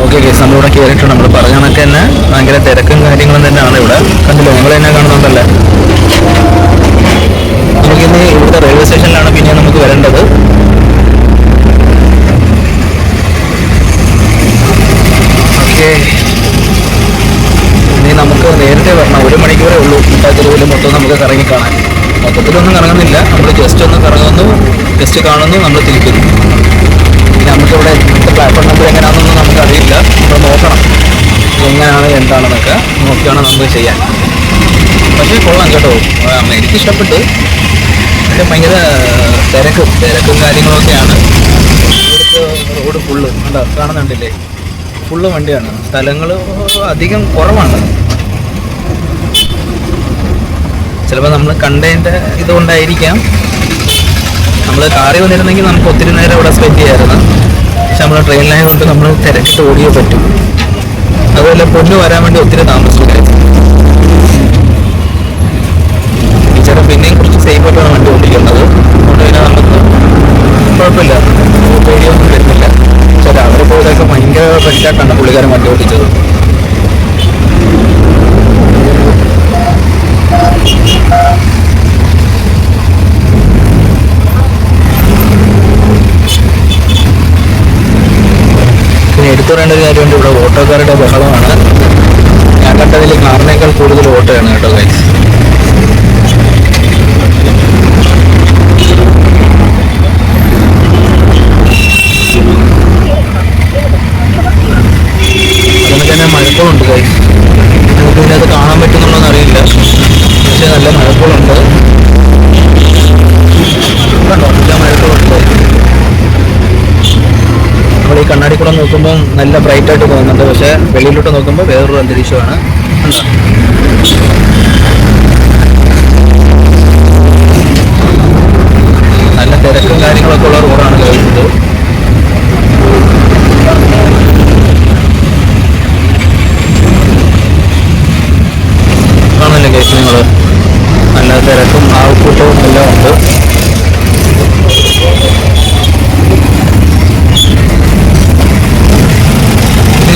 Okay guys, നമ്മളിവിടെ കയറിയിട്ടുണ്ട്. നമ്മൾ പറഞ്ഞ കണക്ക് തന്നെ ഭയങ്കര തിരക്കും കാര്യങ്ങളും തന്നെയാണ് ഇവിടെ. കണ്ടില്ലേ, നിങ്ങൾ തന്നെ കാണുന്നുണ്ടല്ലേ. നമുക്കിന്ന് ഇവിടുത്തെ റെയിൽവേ സ്റ്റേഷനിലാണ് പിന്നെ നമുക്ക് വരേണ്ടത്. ഓക്കെ, ഇനി നമുക്ക് നേരത്തെ വരണം. 1 മണിക്കൂറേ ഉള്ളൂ തെരുവിൽ മൊത്തം നമുക്ക് കറങ്ങി കാണാൻ. മൊത്തത്തിലൊന്നും കറങ്ങുന്നില്ല, നമ്മൾ ജസ്റ്റ് ഒന്ന് കറങ്ങുന്നു, ജസ്റ്റ് കാണുന്നു, നമ്മൾ തിരിക്കുന്നു. പിന്നെ നമുക്കിവിടെ പ്ലാറ്റ്ഫോം നമ്പർ എങ്ങനെയാണെന്നൊന്നും നമുക്കറിയില്ല. നമ്മൾ നോക്കണം എങ്ങനെയാണ് എന്താണെന്നൊക്കെ നോക്കിയാണ് നമുക്ക് ചെയ്യാൻ. പക്ഷേ കൊള്ളാം കേട്ടോ, എനിക്കിഷ്ടപ്പെട്ട്. പക്ഷേ ഭയങ്കര തിരക്കും കാര്യങ്ങളൊക്കെയാണ്. ഇവിടുത്തെ റോഡ് ഫുള്ള് കാണുന്നുണ്ടില്ലേ, ഫുള്ള് വണ്ടിയാണ്. സ്ഥലങ്ങൾ അധികം കുറവാണ്. ചിലപ്പോൾ നമ്മൾ കണ്ടതിൻ്റെ ഇതുകൊണ്ടായിരിക്കാം. നമ്മൾ കാറിൽ വന്നിരുന്നെങ്കിൽ നമുക്ക് ഒത്തിരി നേരം ഇവിടെ സ്പെൻഡ് ചെയ്യാമായിരുന്നു. പക്ഷെ നമ്മൾ ട്രെയിനിലായതുകൊണ്ട് നമ്മൾ തിരക്കിട്ട് ഓടിയേ പറ്റും. അതുപോലെ പൊന്നു വരാൻ വേണ്ടി ഒത്തിരി താമസിച്ചു. ടീച്ചറെ പിന്നെയും കുറച്ച് സേഫ് ആയിട്ടാണ് വണ്ടി ഓടിക്കുന്നത്. അതുകൊണ്ട് തന്നെ നമുക്ക് കുഴപ്പമില്ല, പേടിയൊന്നും വരുന്നില്ല. പക്ഷെ രാവിലെ പോയതൊക്കെ ഭയങ്കര ഫ്രഷായിട്ടാണ് പുള്ളിക്കാരൻ വണ്ടി ഓടിച്ചത്. പിന്നെ എടുത്തു പറയേണ്ട ഒരു കാര്യമുണ്ട്, ഇവിടെ ഓട്ടോക്കാരുടെ ബഹളമാണ്. ഞാൻ കണ്ടതിൽ കാറിനേക്കാൾ കൂടുതൽ ഓട്ടോയാണ് കേട്ടോ ഗൈസ്. അതുകൊണ്ട് തന്നെ മഴക്കോളുണ്ട് ഗൈസ്. നമുക്ക് പിന്നെ അത് കാണാൻ പറ്റുന്നുണ്ടോന്ന് അറിയില്ല, പക്ഷെ നല്ല മഴക്കോളുണ്ട്. കണ്ടോ, നല്ല മഴക്കോളുണ്ട്. നമ്മൾ ഈ കണ്ണാടി കൂടെ നോക്കുമ്പോൾ നല്ല ബ്രൈറ്റ് ആയിട്ട് തോന്നുന്നുണ്ട്, പക്ഷെ വെളിയിലോട്ട് നോക്കുമ്പോൾ വേറൊരു അന്തരീക്ഷമാണ്. നല്ല തിരക്കും കാര്യങ്ങളൊക്കെ ഉള്ള റോഡാണ് കഴിയുന്നത്. കാണുന്നില്ലേ കേസ് നിങ്ങൾ, നല്ല തിരക്കും ആൾക്കൂട്ടവും എല്ലാം ഉണ്ട്.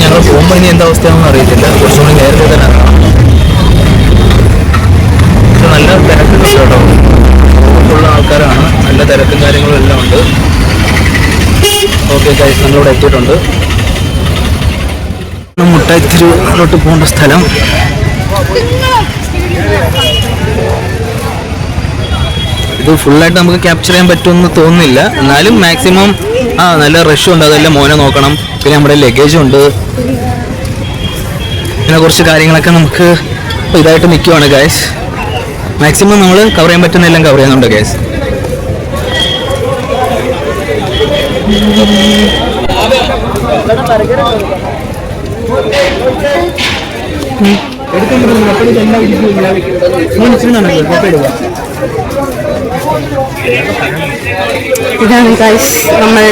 ഞങ്ങൾ പോകുമ്പോൾ ഇനി എന്താ അവസ്ഥയാണെന്ന് അറിയത്തില്ല. കുറച്ചുകൂടി നേരത്തെ തന്നെ ഇറങ്ങാം. പക്ഷെ നല്ല തിരക്കുണ്ട് കേട്ടോ, ഉള്ള ആൾക്കാരാണ്. നല്ല തിരക്കും കാര്യങ്ങളും എല്ലാം ഉണ്ട്. ഓക്കെ ഗൈസ്, നമ്മളിവിടെ എത്തിയിട്ടുണ്ട്. മുട്ടായിത്തെരുവിലോട്ട് പോകേണ്ട സ്ഥലം. ഇത് ഫുള്ളായിട്ട് നമുക്ക് ക്യാപ്ചർ ചെയ്യാൻ പറ്റുമെന്ന് തോന്നുന്നില്ല. എന്നാലും മാക്സിമം നല്ല റഷും ഉണ്ട്. അതെല്ലാം മോനെ നോക്കണം. പിന്നെ നമ്മുടെ ലഗേജും ഉണ്ട്. പിന്നെ കുറച്ച് കാര്യങ്ങളൊക്കെ നമുക്ക് ഇതായിട്ട് നിൽക്കുവാണ് ഗൈസ്. മാക്സിമം നമ്മൾ കവർ ചെയ്യാൻ പറ്റുന്ന എല്ലാം കവർ ചെയ്യുന്നുണ്ട് ഗൈസ്. ഇതാണ് ഗൈസ് നമ്മൾ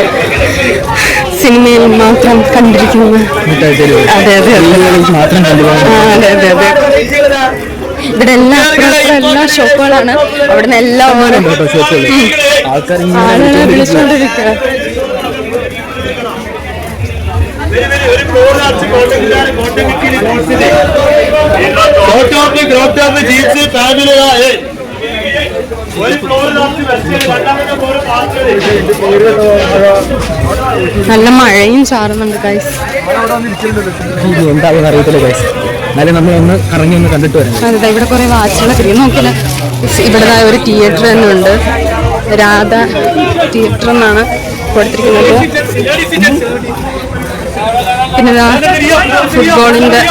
സിനിമയിൽ മാത്രം കണ്ടിരിക്കുന്നത്. അതെ അതെ അതെ അതെ അതെ. ഇവിടെ എല്ലാ ഷോപ്പുകളാണ്. അവിടെ നിന്ന് എല്ലാം ആളുകളെ വിളിച്ചുകൊണ്ടിരിക്കുക. നല്ല മഴയും ചാറുന്നുണ്ട് ഗൈസ്. എന്താണെന്ന് അറിയത്തില്ല ഗൈസ്. എന്നാലും നമ്മളൊന്ന് ഇറങ്ങി ഒന്ന് കണ്ടിട്ട് വരാം. അതെ, ഇവിടെ കുറെ വാച്ചുകളൊക്കെ നോക്കില്ല. ഇവിടെ ഒരു തിയേറ്റർ തന്നെ ഉണ്ട്. രാധ തിയേറ്റർ എന്നാണ് കൊടുത്തിരിക്കുന്നത്. പിന്നെ ഫുട്ബോളിന്റെ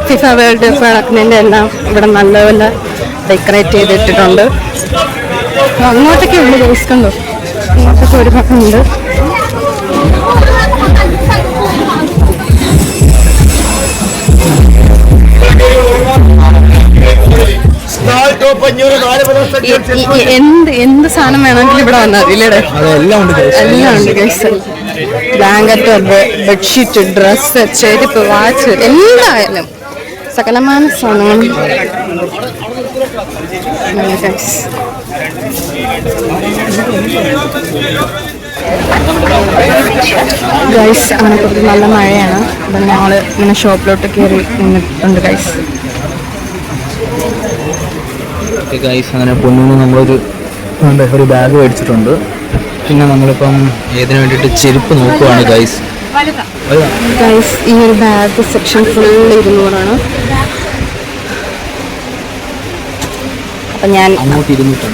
ഫിഫ വേൾഡ് കപ്പ് നടക്കുന്നതിൻ്റെ എല്ലാം ഇവിടെ നല്ലപോലെ ഡെക്കറേറ്റ് ചെയ്തിട്ടിട്ടുണ്ട്. അങ്ങോട്ടൊക്കെ ഉണ്ട് ഗൈസ്, കണ്ടോ, അങ്ങോട്ടൊക്കെ ഒരു ഭാഗമുണ്ട്. എന്ത് സാധനം വേണമെങ്കിലും ഇവിടെ വന്നാൽ ഇല്ലേ? എല്ലാം ഉണ്ട് ഗൈസ്. ബ്ലാങ്കറ്റ്, ബെഡ്ഷീറ്റ്, ഡ്രസ്സ്, ചെരുപ്പ്, വാച്ച്, എന്തായാലും സകലമായ സാധനങ്ങളും. ഗൈസ് അങ്ങനെ നല്ല മഴയാണ്. അപ്പം ഞങ്ങൾ ഇങ്ങനെ ഷോപ്പിലോട്ട് കയറി നിന്നിട്ടുണ്ട് ഗൈസ്. ഗൈസ് അങ്ങനെ പൊന്നിന് നമ്മളൊരു ബാഗ് മേടിച്ചിട്ടുണ്ട്. പിന്നെ നമ്മളിപ്പം ഏതിനു വേണ്ടിയിട്ട് ചെരുപ്പ് നോക്കുവാണ് ഗൈസ്. ഗൈസ് ഈ ഒരു ബാഗ് സെക്ഷൻ ഫുള്ള് 200 അപ്പം ഞാൻ അങ്ങോട്ട് 200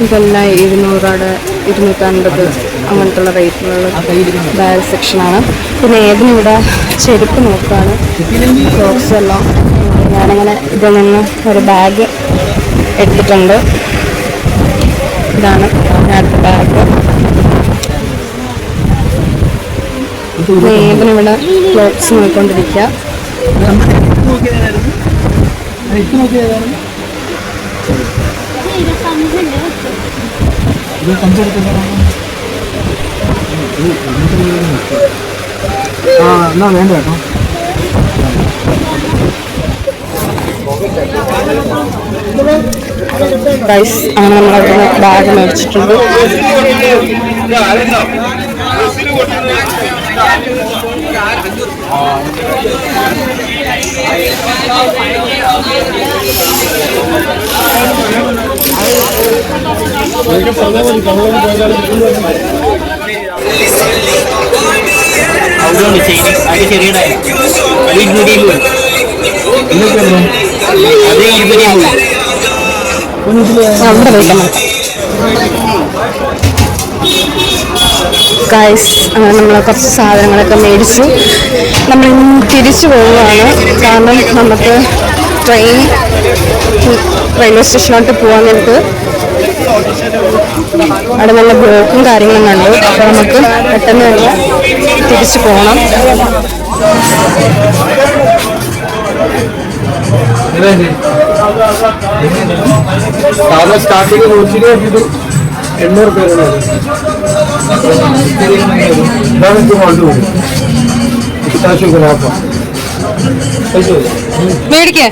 ഇതെല്ലാം 200 250 അങ്ങനത്തുള്ള റേറ്റിലുള്ള ബാഗ് സെക്ഷനാണ്. പിന്നെ ഏതിനിവിടെ ചെരുപ്പ് നോക്കുകയാണ്, ക്ലോക്സ് എല്ലാം. ഞാനങ്ങനെ ഇതിൽ നിന്ന് ഒരു ബാഗ് എടുത്തിട്ടുണ്ട്. ഇതാണ് അടുത്ത ബാഗ്. ഏതിനിവിടെ ക്ലോക്സ് നോക്കിക്കൊണ്ടിരിക്കുക. എന്നാ വേണ്ട കേട്ടോ. ഗൈസ് അങ്ങനെ നമ്മളവിടെ ബാഗ് മേടിച്ചിട്ടുണ്ട്. ഗൈസ് അങ്ങനെ നമ്മൾ കുറച്ച് സാധനങ്ങളൊക്കെ മേടിച്ചു. നമ്മളിന്ന് തിരിച്ചു പോവുകയാണ്. കാരണം നമുക്ക് റെയിൽവേ സ്റ്റേഷനിലോട്ട് പോകാൻ വേണ്ടിയിട്ട് അവിടെ നല്ല ബ്ലോക്കും കാര്യങ്ങളും കണ്ടു. അപ്പോൾ നമുക്ക് പെട്ടെന്ന് തന്നെ തിരിച്ചു പോകണം. സ്റ്റാർട്ടിങ് 800 പേരാണ്. മേടിക്കേ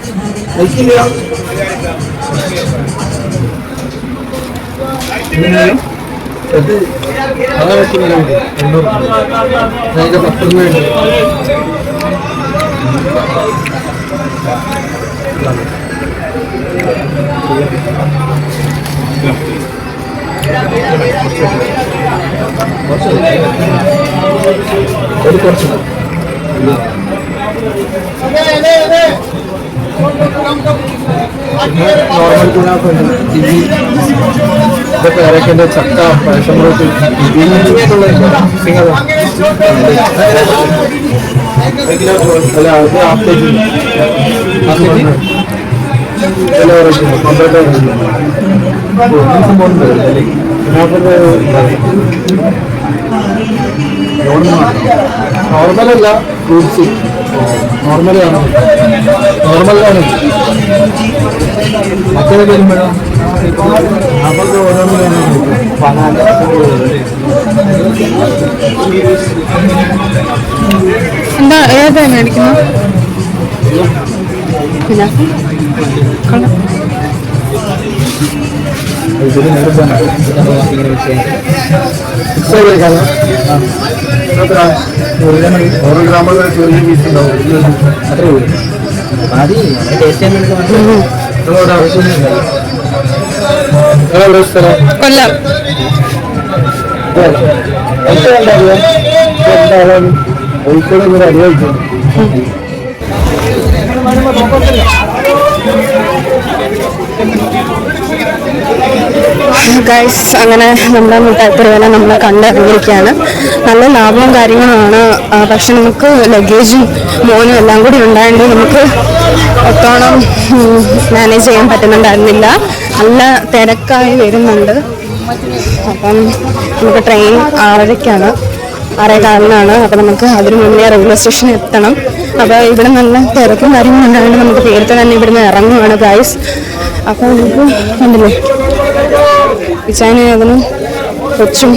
നോർമൽ ഇതൊക്കെ ഇറക്കേണ്ട ചക്ക പഴശമ്പറത്ത് അല്ല അത് ഹാഫ് കെ ജി നോർമലല്ല ഫ്രൂട്ട്സ് നോർമലാണ് നോർമലാണ് മറ്റേ വരുമ്പോഴോ നമുക്ക് ഓരോന്നിലാണ് എന്താ ഏതാ മേടിക്കുന്നത്? പിന്നെ ഓരോ ഗ്രാമ ചെറിയ പീസ് ഉണ്ടാവും. അത്രേ ഉള്ളൂ. കൊല്ലം കോഴിക്കോട് അറിയാം. ഗൈസ് അങ്ങനെ നമ്മുടെ മുട്ടായിപ്പുറവേല നമ്മളെ കണ്ടിറങ്ങിയിരിക്കുകയാണ്. നല്ല ലാഭവും കാര്യങ്ങളുമാണ്. പക്ഷെ നമുക്ക് ലഗേജും മോനും എല്ലാം കൂടി ഉണ്ടായതുകൊണ്ട് നമുക്ക് ഒത്തോണം മാനേജ് ചെയ്യാൻ പറ്റുന്നുണ്ടായിരുന്നില്ല. നല്ല തിരക്കായി വരുന്നുണ്ട്. അപ്പം നമുക്ക് ട്രെയിൻ 6:30 6:15 അപ്പം നമുക്ക് അതിന് മുന്നേ റെയിൽവേ സ്റ്റേഷനിൽ എത്തണം. അപ്പോൾ ഇവിടെ നല്ല തിരക്കും കാര്യങ്ങളും ഉണ്ടായതുകൊണ്ട് നമുക്ക് നേരത്തെ തന്നെ ഇവിടുന്ന് ഇറങ്ങുവാണ് ഗൈസ്. അപ്പോൾ നമുക്ക് കണ്ടില്ലേ ഇച്ചാനും അതിന് കൊച്ചും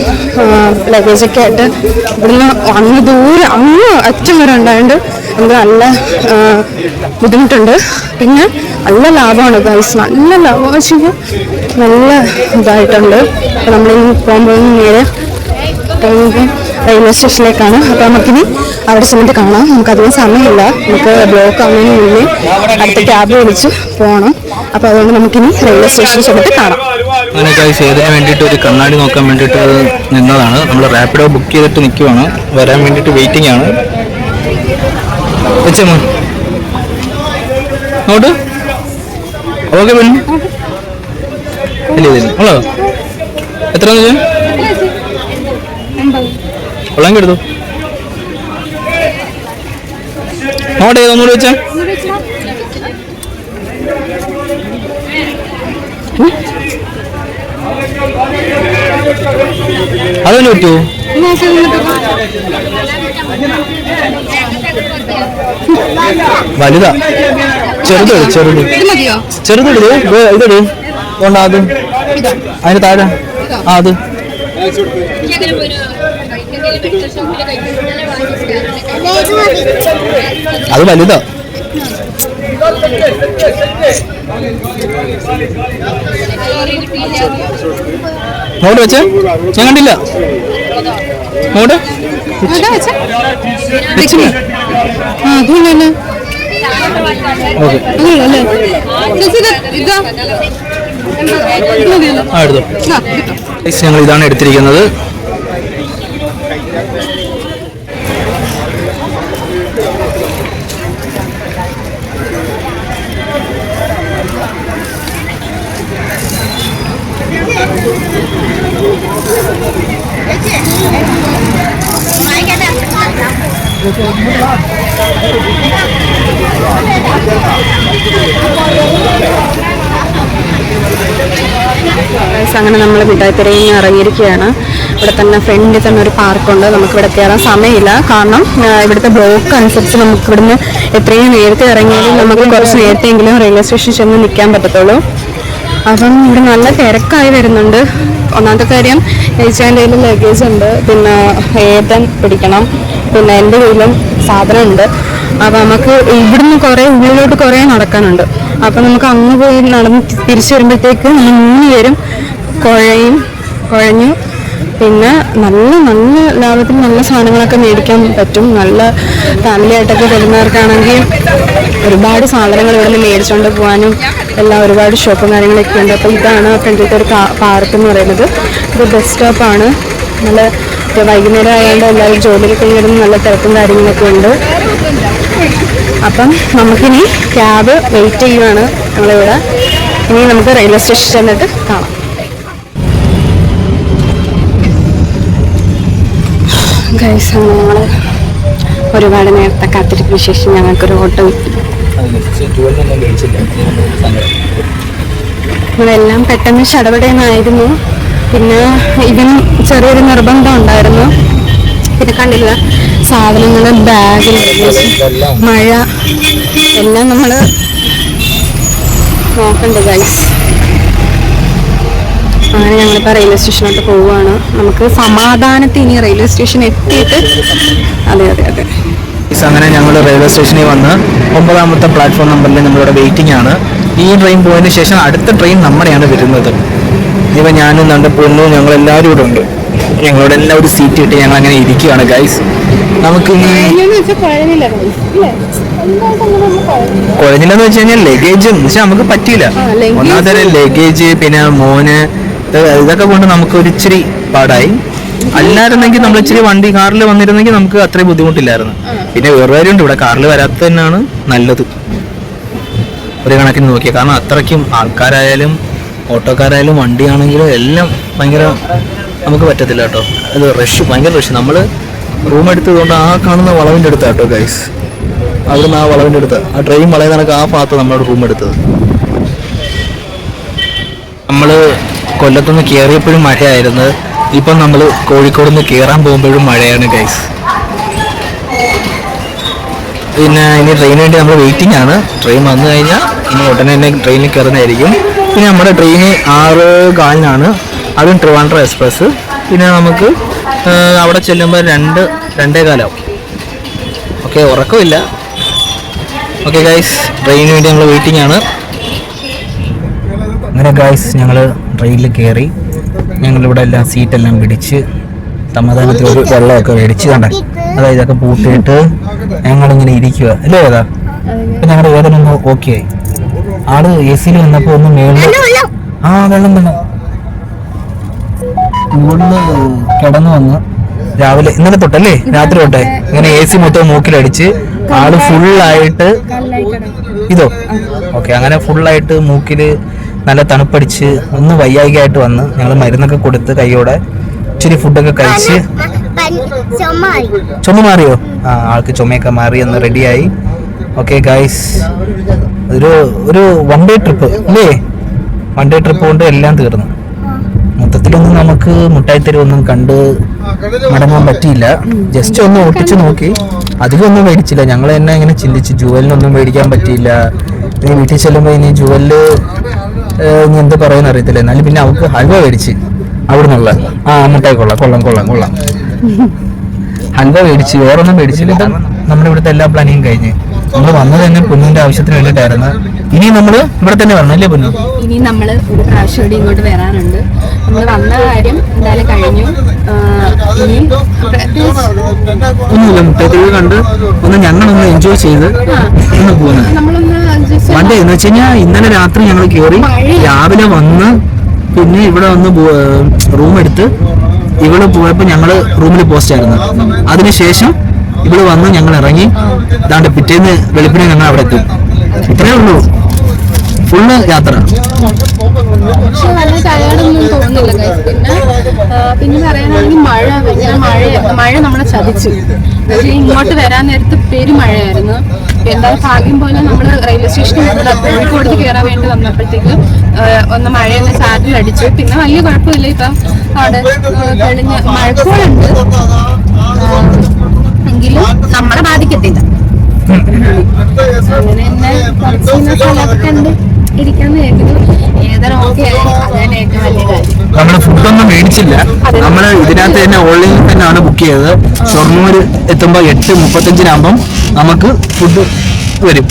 ലഗേജൊക്കെ ആയിട്ട് ഇവിടുന്ന് അങ്ങ് ദൂരെ അങ്ങ് അറ്റം വരെ ഉണ്ടായതുകൊണ്ട് നമുക്ക് നല്ല ബുദ്ധിമുട്ടുണ്ട്. പിന്നെ നല്ല ലാഭമാണ് ഗൈസ്. നല്ല ലാഭം വെച്ച് കഴിഞ്ഞാൽ നല്ല ഇതായിട്ടുണ്ട്. അപ്പോൾ നമ്മളിന്ന് പോകുമ്പോൾ നേരെ ട്രെയിനിൽ റെയിൽവേ സ്റ്റേഷനിലേക്കാണ്. അപ്പോൾ നമുക്കിനി അവിടെ ചെന്നിട്ട് കാണാം. നമുക്കധികം സമയമില്ല, നമുക്ക് ബ്ലോക്ക് ആവുന്നതിന് മുന്നേ അടുത്ത ക്യാബ് വിളിച്ച് പോകണം. അപ്പോൾ അതുകൊണ്ട് നമുക്കിനി റെയിൽവേ സ്റ്റേഷനിൽ ചെന്നിട്ട് കാണാം. അങ്ങനെ ഗൈസ് ഏതിന് വേണ്ടിയിട്ട് ഒരു കണ്ണാടി നോക്കാൻ വേണ്ടിയിട്ട് നിന്നതാണ്. നമ്മൾ റാപ്പിഡോ ബുക്ക് ചെയ്തിട്ട് നിൽക്കുവാണ്, വരാൻ വേണ്ടിയിട്ട് വെയിറ്റിംഗ് ആണ്. വെച്ചമ്മ നോട്ട് ഓക്കെ പെണ്ണു ഇല്ല ഉള്ളോ എത്ര കൊള്ളാൻ എടുത്തു നോട്ട് ചെയ്തൊന്നുകൂടി വെച്ചാ അതൊന്നും പറ്റുമോ? വലുതാ ചെറുതെടു ചെറുതെടു ഇതെടു കൊണ്ടാ അത് അതിന് താഴെ ആ അത് അത് വലുതാ. നോട്ട് വെച്ചേ ഞാൻ കണ്ടില്ല. നോട്ട് ഞങ്ങൾ ഇതാണ് എടുത്തിരിക്കുന്നത്. അങ്ങനെ നമ്മൾ മിഠായിത്തെരുവിൽ നിന്ന് ഇറങ്ങിയിരിക്കുകയാണ്. ഇവിടെ തന്നെ ഫ്രണ്ടിൽ തന്നെ ഒരു പാർക്കുണ്ട്. നമുക്കിവിടെ കയറാൻ സമയമില്ല, കാരണം ഇവിടുത്തെ ബ്ലോക്ക് അനുസരിച്ച് നമുക്ക് ഇവിടുന്ന് എത്രയും നേരത്തെ ഇറങ്ങിയാലും നമുക്ക് കുറച്ച് നേരത്തെയെങ്കിലും റെയിൽവേ സ്റ്റേഷനിൽ ചെന്ന് നിൽക്കാൻ പറ്റത്തുള്ളൂ. അപ്പം ഇവിടെ നല്ല തിരക്കായി വരുന്നുണ്ട്. ഒന്നാമത്തെ കാര്യം ഏച്ചാൻ്റെ കയ്യിൽ ലഗേജ് ഉണ്ട്, പിന്നെ ഏതൻ പിടിക്കണം, പിന്നെ എൻ്റെ കയ്യിലും സാധനം ഉണ്ട്. അപ്പം നമുക്ക് ഇവിടുന്ന് കുറേ ഉള്ളിലോട്ട് കുറേ നടക്കാനുണ്ട്. അപ്പം നമുക്ക് അങ്ങ് പോയി നടന്ന് തിരിച്ചു വരുമ്പോഴത്തേക്ക് നമ്മൾ 3 പേരും കുഴഞ്ഞു. പിന്നെ നല്ല നല്ല ലാഭത്തിൽ നല്ല സാധനങ്ങളൊക്കെ മേടിക്കാൻ പറ്റും. നല്ല ഫാമിലി ആയിട്ടൊക്കെ വരുന്നവർക്കാണെങ്കിൽ ഒരുപാട് സാധനങ്ങൾ ഇവിടെ നിന്ന് മേടിച്ചുകൊണ്ട് പോകാനും എല്ലാം ഒരുപാട് ഷോപ്പും കാര്യങ്ങളൊക്കെ ഉണ്ട്. അപ്പോൾ ഇതാണ് ഫ്രണ്ടിലത്തെ ഒരു പാർക്ക് എന്ന് പറയുന്നത്. ഇത് ബസ് സ്റ്റോപ്പാണ്. നല്ല വൈകുന്നേരം ആയതുകൊണ്ട് എല്ലാവരും ജോലിയൊക്കെ വരുന്ന നല്ല തിരക്കും കാര്യങ്ങളൊക്കെ ഉണ്ട്. അപ്പം നമുക്കിനി ക്യാബ് വെയിറ്റ് ചെയ്യുവാണ് ഞങ്ങളിവിടെ. ഇനി നമുക്ക് റെയിൽവേ സ്റ്റേഷനിൽ ചെന്നിട്ട് കാണാം. ഗൈസ്, ഞങ്ങൾ ഒരുപാട് നേരത്തെ കാത്തിരിപ്പിന് ശേഷം ഞങ്ങൾക്കൊരു ഓട്ടോ കിട്ടി. നമ്മളെല്ലാം പെട്ടെന്ന് ചടപടയെന്നായിരുന്നു. പിന്നെ ഇതിന് ചെറിയൊരു നിർബന്ധം ഉണ്ടായിരുന്നു. പിന്നെ കണ്ടില്ല, സാധനങ്ങൾ, ബാഗ്, മഴ എല്ലാം നമ്മൾ നോക്കണ്ട ഗൈസ്. അങ്ങനെ ഞങ്ങളിപ്പോൾ റെയിൽവേ സ്റ്റേഷനിലോട്ട് പോവുകയാണ്. നമുക്ക് സമാധാനത്തിൽ ഇനി റെയിൽവേ സ്റ്റേഷൻ എത്തിയിട്ട് അതെ. അങ്ങനെ ഞങ്ങൾ റെയിൽവേ സ്റ്റേഷനിൽ വന്ന് 9ാമത്തെ പ്ലാറ്റ്ഫോം നമ്പറിൽ നമ്മളിവിടെ വെയിറ്റിംഗ് ആണ്. ഈ ട്രെയിൻ പോയതിന് ശേഷം അടുത്ത ട്രെയിൻ നമ്മുടെയാണ് വരുന്നത്. ഇപ്പം ഞാനും നമ്മുടെ പൊണ്ണും ഞങ്ങളെല്ലാവരും ഇവിടെ ഉണ്ട്. ഞങ്ങളോട് എല്ലാം ഒരു സീറ്റ് കിട്ടി ഞങ്ങൾ അങ്ങനെ ഇരിക്കുകയാണ് ഗൈസ്. നമുക്ക് കുഴഞ്ഞില്ലെന്ന് വെച്ച് കഴിഞ്ഞാൽ ലഗേജും പക്ഷെ നമുക്ക് പറ്റിയില്ല. ഒന്നാമത്തെ ലഗേജ്, പിന്നെ മോന്, ഇതൊക്കെ കൊണ്ട് നമുക്ക് ഒരു ഇച്ചിരി പാടായി. അല്ലായിരുന്നെങ്കിൽ നമ്മൾ ഇച്ചിരി കാറിൽ വന്നിരുന്നെങ്കിൽ നമുക്ക് അത്രയും ബുദ്ധിമുട്ടില്ലായിരുന്നു. പിന്നെ വേറെ കാര്യമുണ്ട്, ഇവിടെ കാറിൽ വരാത്തത് തന്നെയാണ് നല്ലത് ഒരു കണക്കിന് നോക്കിയാൽ. കാരണം അത്രയ്ക്കും ആൾക്കാരായാലും ഓട്ടോക്കാരായാലും വണ്ടിയാണെങ്കിലും എല്ലാം ഭയങ്കര നമുക്ക് പറ്റത്തില്ല കേട്ടോ. അത് ഭയങ്കര റഷ്. നമ്മൾ റൂം എടുത്തതുകൊണ്ട് ആ കാണുന്ന വളവിൻ്റെ അടുത്ത് കേട്ടോ ഗൈസ്. അവിടുന്ന് ആ വളവിൻ്റെ അടുത്ത് ആ ട്രെയിൻ വളയുന്ന കണക്ക് ആ ഭാഗത്ത് നമ്മളോട് റൂം എടുത്തത്. നമ്മൾ കൊല്ലത്തുനിന്ന് കയറിയപ്പോഴും മഴയായിരുന്നു. ഇപ്പം നമ്മൾ കോഴിക്കോട് നിന്ന് കയറാൻ പോകുമ്പോഴും മഴയാണ് ഗൈസ്. പിന്നെ ഇനി ട്രെയിനിന് വേണ്ടി നമ്മൾ വെയിറ്റിംഗ് ആണ്. ട്രെയിൻ വന്നു കഴിഞ്ഞാൽ ഇനി ഉടനെ തന്നെ ട്രെയിനിൽ കയറുന്നതായിരിക്കും. പിന്നെ നമ്മുടെ ട്രെയിന് 6:15 അതും ട്രിവാൻഡ്രം എക്സ്പ്രസ്. പിന്നെ നമുക്ക് അവിടെ ചെല്ലുമ്പോൾ 2:15 ഓക്കെ. ഉറക്കമില്ല. ഓക്കെ ഗൈസ്, ട്രെയിനിന് വേണ്ടി നമ്മൾ വെയിറ്റിംഗ് ആണ്. അങ്ങനെ ഗൈസ് ഞങ്ങൾ ട്രെയിനിൽ കയറി. ഞങ്ങളിവിടെ എല്ലാം സീറ്റെല്ലാം പിടിച്ച് സമാധാനത്തിൽ ഒരു വെള്ളമൊക്കെ മേടിച്ച് കണ്ട അതായത് ഇതൊക്കെ പൂട്ടിയിട്ട് ഞങ്ങളിങ്ങനെ ഇരിക്കുക അല്ലേ ഏതാ ഇപ്പൊ ഞങ്ങളുടെ വേദന ഒന്ന് ഓക്കെ ആയി. ആള് എ സിയിൽ വന്നപ്പോ ഒന്ന് മേളിൽ വെള്ളം മുകളില് കിടന്നു വന്ന് രാവിലെ ഇന്നലെ തൊട്ടല്ലേ രാത്രി തൊട്ടേ ഇങ്ങനെ എ സി മൊത്തം മൂക്കിലടിച്ച് ആള് ഫുള്ളായിട്ട് ഇതോ ഓക്കെ അങ്ങനെ ഫുള്ളായിട്ട് മൂക്കില് നല്ല തണുപ്പടിച്ച് ഒന്ന് വയ്യായികയായിട്ട് വന്ന് ഞങ്ങൾ മരുന്നൊക്കെ കൊടുത്ത് കൈയോടെ ഇച്ചിരി ഫുഡൊക്കെ കഴിച്ച് ചുമ മാറിയോ? ആൾക്ക് ചുമയൊക്കെ മാറി ഒന്ന് റെഡിയായി. ഓക്കെ ഗൈസ്, ഒരു വൺ ഡേ ട്രിപ്പ് അല്ലേ? വൺ ഡേ ട്രിപ്പ് കൊണ്ട് എല്ലാം തീർന്നു. മൊത്തത്തിലൊന്നും നമുക്ക് മുട്ടായിത്തെരുവൊന്നും കണ്ട് മടങ്ങാൻ പറ്റിയില്ല. ജസ്റ്റ് ഒന്ന് ഓട്ടിച്ച് നോക്കി, അധികം ഒന്നും മേടിച്ചില്ല. ഞങ്ങൾ തന്നെ ഇങ്ങനെ ചിന്തിച്ച് ജുവലിനൊന്നും മേടിക്കാൻ പറ്റിയില്ല. ഇനി വീട്ടിൽ ചെല്ലുമ്പോൾ ഇനി ജുവലില് ഇനി എന്ത് പറയുന്ന അറിയത്തില്ല. എന്നാലും പിന്നെ അവൾക്ക് ഹൽവ മേടിച്ച് അവിടെ നിന്നുള്ള മുട്ടായി കൊള്ളാം ഹൽവ മേടിച്ച്, വേറൊന്നും മേടിച്ചില്ല. നമ്മുടെ ഇവിടുത്തെ എല്ലാ പ്ലാനിങ്ങും കഴിഞ്ഞ് നമ്മൾ വന്നത് തന്നെ പൊന്നിന്റെ ആവശ്യത്തിന് വേണ്ടിയിട്ടായിരുന്നു. ഇനി നമ്മൾ ഇവിടെ തന്നെ വരണം അല്ലേ പൊന്നു? ഇനി നമ്മൾ ഒരു പ്രാവശ്യം കൂടി ഇങ്ങോട്ട് വരാനുണ്ട്. നമ്മൾ വന്ന കാര്യം എന്തായാലും കഴിഞ്ഞു. ഒന്നുമില്ല, മുട്ടത്തിൽ കണ്ട് ഒന്ന് ഞങ്ങളൊന്ന് എൻജോയ് ചെയ്ത് ഒന്ന് പോകുന്നത്. വണ്ടി എന്ന് വെച്ച് കഴിഞ്ഞാൽ ഇന്നലെ രാത്രി ഞങ്ങൾ കയറി, രാവിലെ വന്ന് പിന്നെ ഇവിടെ വന്ന് റൂം എടുത്ത് ഇവള് പോയപ്പോ ഞങ്ങള് റൂമിൽ പോസ്റ്റ് ആയിരുന്നു. അതിനുശേഷം ഇവിടെ വന്ന് ഞങ്ങൾ ഇറങ്ങി, ഇതാണ്ട് പിറ്റേന്ന് വെളുപ്പിനെ ഞങ്ങൾ അവിടെ എത്തും. ഇത്രയേ ഉള്ളൂ ഫുള്ള് യാത്ര. പക്ഷെ നല്ല ടയേർഡൊന്നും തോന്നുന്നില്ല. പിന്നെ പറയാനാണെങ്കിൽ മഴ നമ്മളെ ചതിച്ചു. ഇങ്ങോട്ട് വരാൻ നേരത്ത് പെരുമഴയായിരുന്നു. എന്തായാലും ഭാഗ്യം പോലെ നമ്മൾ റെയിൽവേ സ്റ്റേഷനിൽ കോഴിക്കോട് കയറാൻ വേണ്ടി വന്നപ്പോഴത്തേക്ക് ഒന്ന് മഴയൊന്ന് ചാറ്റിൽ അടിച്ചു. പിന്നെ വലിയ കുഴപ്പമില്ല. ഇപ്പം അവിടെ തെളിഞ്ഞ മഴക്കോളുണ്ട്, എങ്കിലും നമ്മളെ ബാധിക്കത്തില്ല. അങ്ങനെ തന്നെ കുറച്ച് സ്ഥലമൊക്കെ ഉണ്ട് ഇരിക്കാന്ന് കേൾക്കുന്നു. ഏതായാലും ഓക്കെ ആയി, അതാണ് ഏറ്റവും വലിയ കാര്യം. നമ്മള് ഫുഡൊന്നും മേടിച്ചില്ല. നമ്മള് ഇതിനകത്ത് തന്നെ ഓൺലൈനിൽ തന്നെയാണ് ബുക്ക് ചെയ്തത്. ഷൊർണൂർ എത്തുമ്പോ 8:35 നമുക്ക് ഫുഡ് വരും.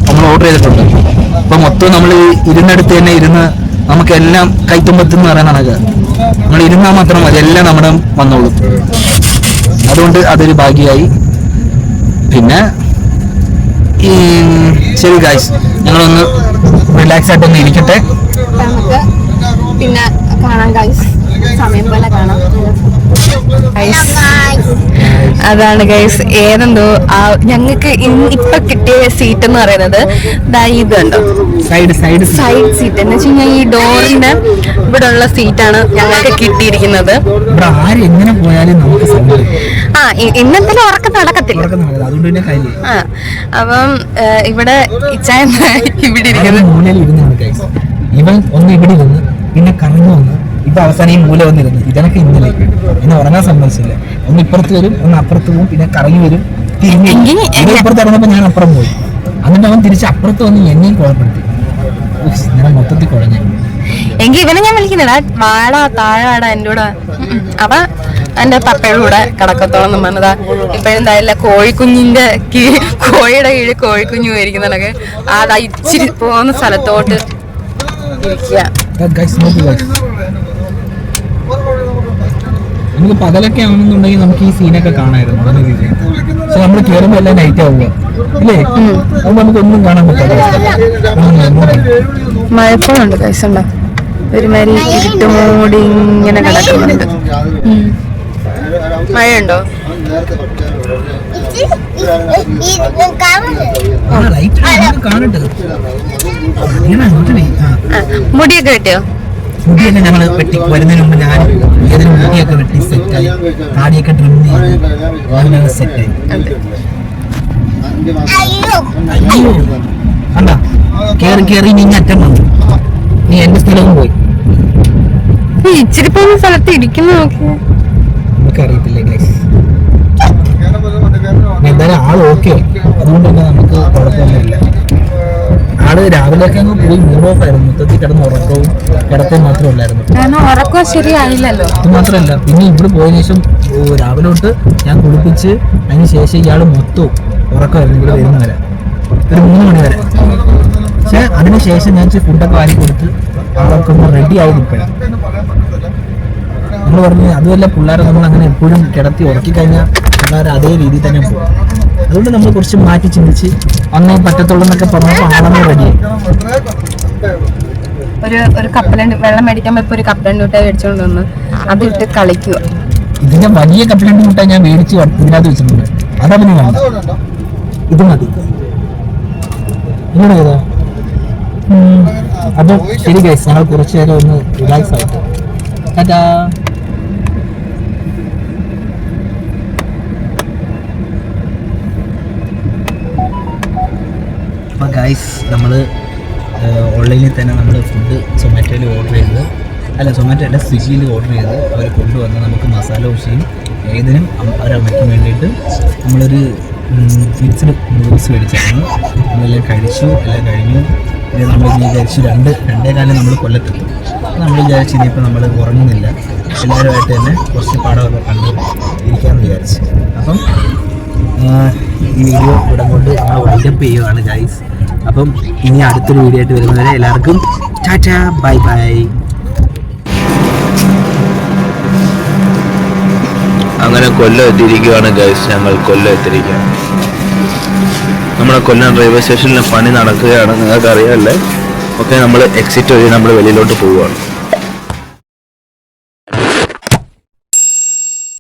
നമ്മൾ ഓർഡർ ചെയ്തിട്ടുണ്ട്. അപ്പൊ മൊത്തം നമ്മൾ ഇരുന്നടുത്ത് തന്നെ ഇരുന്ന് നമുക്കെല്ലാം കൈത്തുമ്പത്തെന്ന് പറയാൻ നടക്കുക. നമ്മൾ ഇരുന്നാൽ മാത്രം മതി, എല്ലാം നമ്മുടെ വന്നോളൂ. അതുകൊണ്ട് അതൊരു ഭാഗ്യമായി. പിന്നെ ശരി ഗൈസ്, ഞങ്ങളൊന്ന് റിലാക്സ് ആയിട്ടൊന്ന് ഇരിക്കട്ടെ. നമുക്ക് പിന്നെ കാണാം ഗൈസ്, സമയം പോലെ കാണാം. അതാണ് ഗൈസ്, ഏതെന്തോ ഞങ്ങൾക്ക് ഇപ്പൊ കിട്ടിയ സീറ്റ് എന്ന് പറയുന്നത് ഇതുണ്ടോ, സൈഡ് സീറ്റ് എന്ന് വെച്ച് കഴിഞ്ഞാൽ ഈ ഡോറിന്റെ ഇവിടെ ഉള്ള സീറ്റാണ് ഞങ്ങൾക്ക് കിട്ടിയിരിക്കുന്നത്. എങ്ങനെ പോയാലും നമുക്ക് ഇന്നത്തെ ഉറക്കം നടക്കത്തില്ല. അപ്പം ഇവിടെ ഇച്ചായ ഇവിടെ ഇരിക്കുന്നത്. ഇവൻ ഒന്ന് ഇവിടെ ഇരുന്ന് പിന്നെ കറങ്ങി വന്ന് ഇപ്പൊ അവസാനം ഈ മൂല വന്നിരുന്നു. ഇതൊക്കെ ഇന്നലെ എന്നെ ഉറങ്ങാൻ സംബന്ധിച്ചില്ല. ഒന്ന് ഇപ്പുറത്ത് വരും, ഒന്ന് അപ്പുറത്ത് പോകും, പിന്നെ കറങ്ങി വരും. ഇപ്പുറത്ത് ഇറങ്ങുമ്പോ ഞാൻ അപ്പുറം പോയി. എന്നിട്ട് അവൻ തിരിച്ച് അപ്പുറത്ത് വന്ന് എന്നെയും കുഴപ്പപ്പെടുത്തി. ഞാൻ മൊത്തത്തിൽ കുഴഞ്ഞു. എങ്കിൽ ഇവനെ ഞാൻ വിളിക്കുന്നില്ല, വാടാ താഴാടാ എൻ്റെ കൂടെ. അവ എന്റെ പപ്പയുടെ കൂടെ കിടക്കത്തോളം പറഞ്ഞതാ. ഇപ്പോഴെന്തായാലും കോഴിക്കുഞ്ഞിന്റെ കോഴിയുടെ കീഴിൽ കോഴിക്കുഞ്ഞു പോയിരിക്കുന്നതൊക്കെ അതാ ഇച്ചിരി പോകുന്ന സ്ഥലത്തോട്ട് ഇരിക്കുക. നമുക്ക് പകലൊക്കെ ആണെന്നുണ്ടെങ്കിൽ നമുക്ക് ഈ സീനൊക്കെ കാണാമായിരുന്നു. പക്ഷെ നമ്മൾ കയറുമ്പോൾ എല്ലാം നൈറ്റ് ആവുക അല്ലേ? അത് നമുക്കൊന്നും കാണാൻ പറ്റാത്ത മഴക്കോളുണ്ട് കൈസുണ്ട, ഒരുമാതിരി ഇരുട്ടുമൂടി ഇങ്ങനെ കിടക്കുന്നുണ്ട്. മഴയുണ്ടോ? മുടിയൊക്കെ വെട്ടിയോ? മുടിയൊക്കെ ഞങ്ങൾ വെട്ടി വരുന്നതിന് മുമ്പ് ഞാൻ ഏതെങ്കിലും മുടിയൊക്കെ വെട്ടി സെറ്റായി, താടിയൊക്കെ ട്രിം ചെയ്ത് സെറ്റായി. അണ്ടാ കേറി നീ അറ്റം വന്നു, നീ എന്റെ സ്ഥലവും പോയി. ഇച്ചിരി പോകുന്ന സ്ഥലത്ത് ഇരിക്കുന്നു നോക്കി. നമുക്കറിയത്തില്ലേ ഗൈസ്, എന്തായാലും ആള് ഓക്കെ. അതുകൊണ്ട് തന്നെ നമുക്ക് കുഴപ്പമൊന്നുമില്ല. ആള് രാവിലെയൊക്കെ അങ്ങ് പോയി മൂഡ് ഓഫ് ആയിരുന്നു. മൊത്തത്തിൽ കിടന്ന് ഉറക്കവും കിടത്തവും മാത്രമല്ലായിരുന്നു. ഉറക്കം ശരിയായില്ലല്ലോ. അത് മാത്രമല്ല, പിന്നെ ഇവിടെ പോയതിനു ശേഷം രാവിലെ തൊട്ട് ഞാൻ കുളിപ്പിച്ച് അതിന് ശേഷം ഇയാള് മൊത്തവും ഉറക്കമായിരുന്നു ഇവിടെ വരുന്നവരെ, ഒരു 3 മണി വരെ. പക്ഷെ അതിനുശേഷം ഞാൻ ഫുഡൊക്കെ വാരി കൊടുത്ത് ആളൊക്കെ ഒന്ന് റെഡി ആയി നിൽക്കണം. നമ്മൾ പറഞ്ഞു അതുമല്ല, പിള്ളേരെ നമ്മൾ അങ്ങനെ എപ്പോഴും കിടത്തി ഉറക്കിക്കഴിഞ്ഞാൽ പിള്ളേർ അതേ രീതിയിൽ തന്നെ പോകും. അതുകൊണ്ട് നമ്മൾ കുറച്ച് മാറ്റി ചിന്തിച്ച് അന്നേ പറ്റത്തുള്ളൂ എന്നൊക്കെ പറഞ്ഞപ്പോൾ ആളെന്ന് റെഡിയായി. ഒരു കപ്പലണ്ടി വെള്ളം മേടിക്കാൻ ഇപ്പൊ ഒരു കപ്പലണ്ടി മുട്ടായി മേടിച്ചുകൊണ്ട് വന്ന് അതിട്ട് കളിക്കുക. ഇതിന്റെ വലിയ കപ്പലണ്ടി മുട്ടായി ഞാൻ മേടിച്ച് ഇതിനകത്ത് വെച്ചിട്ടുണ്ട്. അതവന് വേണ്ട, ഇത് മതി. ഇങ്ങനെ ചെയ്തോ. അപ്പൊ ശരി ഗൈസ്, ഞങ്ങൾ കുറച്ചു നേരം ഒന്ന് റിലാക്സ് ആയിട്ട്. ടാറ്റാ. അപ്പോൾ ഗൈസ്, നമ്മൾ ഓൺലൈനിൽ തന്നെ നമ്മൾ ഫുഡ് സൊമാറ്റോയിൽ ഓർഡർ ചെയ്ത്, അല്ല സൊമാറ്റോ അല്ല സ്വിഗ്ഗിയിൽ ഓർഡർ ചെയ്ത് അവർ കൊണ്ടുവന്ന് നമുക്ക് മസാല ദോശയും ഏതിനും അവരമ്മയ്ക്ക് വേണ്ടിയിട്ട് നമ്മളൊരു മിക്സ്ഡ് നൂഡിൽസ് മേടിച്ചായിരുന്നു. നമ്മളെല്ലാം കഴിച്ചു, എല്ലാം കഴിഞ്ഞു. പിന്നെ നമ്മൾ വിചാരിച്ചു രണ്ടേ കാലം നമ്മൾ കൊല്ലത്തെത്തും. നമ്മൾ വിചാരിച്ചു ഇനിയിപ്പോൾ നമ്മൾ ഉറങ്ങുന്നില്ല, എല്ലാവരുമായിട്ട് തന്നെ കുറച്ച് പടമൊക്കെ കണ്ട് ഇരിക്കാമെന്ന് വിചാരിച്ചു. അപ്പം ഈ വീഡിയോ ഇവിടെ കൊണ്ട് നമ്മൾ വൈൻഡപ്പ് ചെയ്യുകയാണ് ഗൈസ്. അപ്പം ഇനി അടുത്തൊരു വീഡിയോ ആയിട്ട് വരുന്നവരെ എല്ലാവർക്കും ടാറ്റാ, ബൈ ബൈ. അങ്ങനെ കൊല്ലം എത്തിയിരിക്കുകയാണ് ഗൈസ്. ഞങ്ങൾ കൊല്ലം എത്തിയിരിക്കുകയാണ്. നമ്മുടെ കൊല്ലം റെയിൽവേ സ്റ്റേഷനിലെ പണി നടക്കുകയാണ്, നിങ്ങൾക്ക് അറിയാമല്ലേ. ഓക്കെ, നമ്മൾ എക്സിറ്റ് വഴി നമ്മൾ വെളിയിലോട്ട് പോവുകയാണ്.